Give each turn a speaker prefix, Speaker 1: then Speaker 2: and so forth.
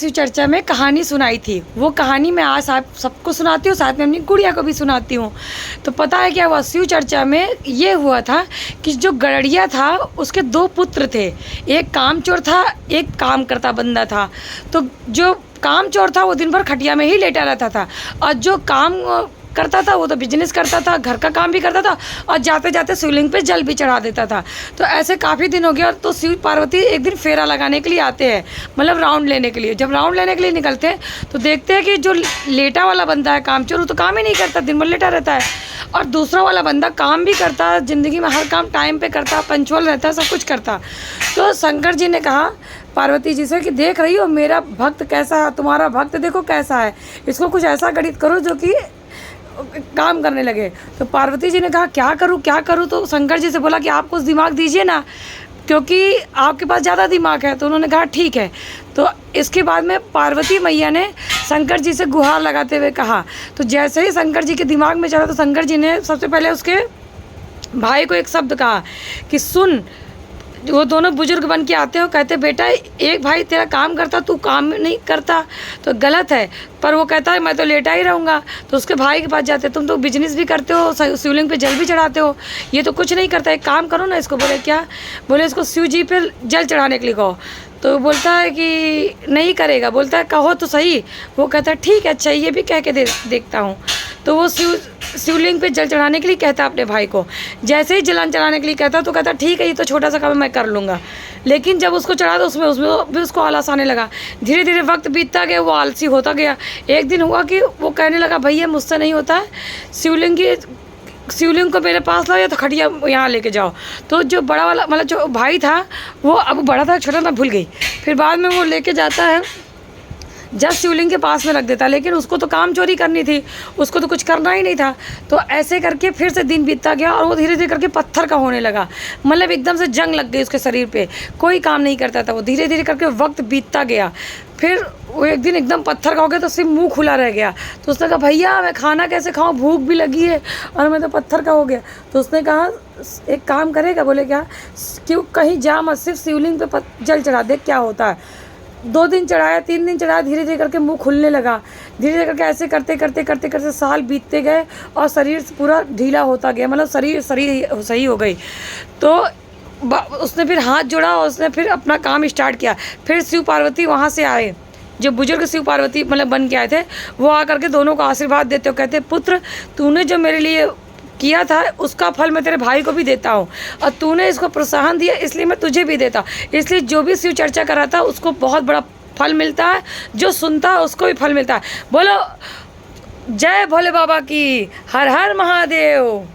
Speaker 1: शिव चर्चा में कहानी सुनाई थी। वो कहानी मैं आज आप सबको सुनाती हूँ, साथ में अपनी गुड़िया को भी सुनाती हूँ। तो पता है क्या हुआ, शिव चर्चा में ये हुआ था कि जो गड़रिया था उसके 2 पुत्र थे। एक कामचोर था, एक काम करता बंदा था। तो जो कामचोर था वो दिन भर खटिया में ही लेटा रहता था, और जो काम करता था वो तो बिजनेस करता था, घर का काम भी करता था, और जाते जाते शिवलिंग पे जल भी चढ़ा देता था। तो ऐसे काफ़ी दिन हो गया। तो शिव पार्वती एक दिन फेरा लगाने के लिए आते हैं, मतलब राउंड लेने के लिए। जब राउंड लेने के लिए निकलते हैं तो देखते हैं कि जो लेटा वाला बंदा है कामचोर, वो तो काम ही नहीं करता, दिन भर लेटा रहता है। और दूसरा वाला बंदा काम भी करता, ज़िंदगी में हर काम टाइम पर करता, पंचुअल रहता है, सब कुछ करता। तो शंकर जी ने कहा पार्वती जी से कि देख रही हो मेरा भक्त कैसा है, तुम्हारा भक्त देखो कैसा है, इसको कुछ ऐसा गणित करो जो कि काम करने लगे। तो पार्वती जी ने कहा क्या करूं क्या करूं। तो शंकर जी से बोला कि आप कुछ दिमाग दीजिए ना, क्योंकि आपके पास ज़्यादा दिमाग है। तो उन्होंने कहा ठीक है। तो इसके बाद में पार्वती मैया ने शंकर जी से गुहार लगाते हुए कहा। तो जैसे ही शंकर जी के दिमाग में चला तो शंकर जी ने सबसे पहले उसके भाई को एक शब्द कहा कि सुन। वो दोनों बुजुर्ग बन के आते हो, कहते बेटा एक भाई तेरा काम करता, तू काम नहीं करता तो गलत है। पर वो कहता है मैं तो लेटा ही रहूँगा। तो उसके भाई के पास जाते, तुम तो बिजनेस भी करते हो, शिवलिंग पे जल भी चढ़ाते हो, ये तो कुछ नहीं करता, एक काम करो ना इसको। बोले क्या? बोले इसको शिव जी पे जल चढ़ाने के लिए कहो। तो बोलता है कि नहीं करेगा। बोलता है कहो तो सही। वो कहता है ठीक है, अच्छा ये भी कह के देखता हूँ। तो वो शिवलिंग पे जल चढ़ाने के लिए कहता अपने भाई को। जैसे ही जलन चढ़ाने के लिए कहता तो कहता ठीक है ये तो छोटा सा काम मैं कर लूँगा। लेकिन जब उसको चढ़ा तो उसमें भी उसको आलस आने लगा। धीरे धीरे वक्त बीतता गया, वो आलसी होता गया। एक दिन हुआ कि वो कहने लगा भैया मुझसे नहीं होता है, शिवलिंग को मेरे पास लाओ या तो खटिया यहाँ लेके जाओ। तो जो बड़ा वाला मतलब जो भाई था वो, अब बड़ा था छोटा मैं भूल गई, फिर बाद में वो लेके जाता है, जब शिवलिंग के पास में रख देता। लेकिन उसको तो काम चोरी करनी थी, उसको तो कुछ करना ही नहीं था। तो ऐसे करके फिर से दिन बीतता गया और वो धीरे धीरे करके पत्थर का होने लगा। मतलब एकदम से जंग लग गई उसके शरीर पे, कोई काम नहीं करता था वो। धीरे धीरे करके वक्त बीतता गया, फिर वो एक दिन एकदम पत्थर का हो गया। तो सिर्फ मुंह खुला रह गया। तो उसने कहा भैया मैं खाना कैसे खाऊं, भूख भी लगी है और मैं तो पत्थर का हो गया। तो उसने कहा एक काम करेगा। बोले क्या? क्यों कहीं जा मत, सिर्फ शिवलिंग पे जल चढ़ा दे क्या होता है। 2 दिन चढ़ाया, 3 दिन चढ़ाया, धीरे धीरे करके मुंह खुलने लगा। धीरे धीरे करके ऐसे करते करते करते करते साल बीतते गए और शरीर पूरा ढीला होता गया, मतलब शरीर सही हो गई। तो उसने फिर हाथ जोड़ा और उसने फिर अपना काम स्टार्ट किया। फिर शिव पार्वती वहाँ से आए, जो बुजुर्ग शिव पार्वती मतलब बन के आए थे, वो आकर के दोनों को आशीर्वाद देते हो, कहते पुत्र तूने जो मेरे लिए किया था उसका फल मैं तेरे भाई को भी देता हूँ, और तूने इसको प्रोत्साहन दिया इसलिए मैं तुझे भी देता हूँ। इसलिए जो भी शिव चर्चा कर रहा था उसको बहुत बड़ा फल मिलता है, जो सुनता है उसको भी फल मिलता है। बोलो जय भोले बाबा की, हर हर महादेव।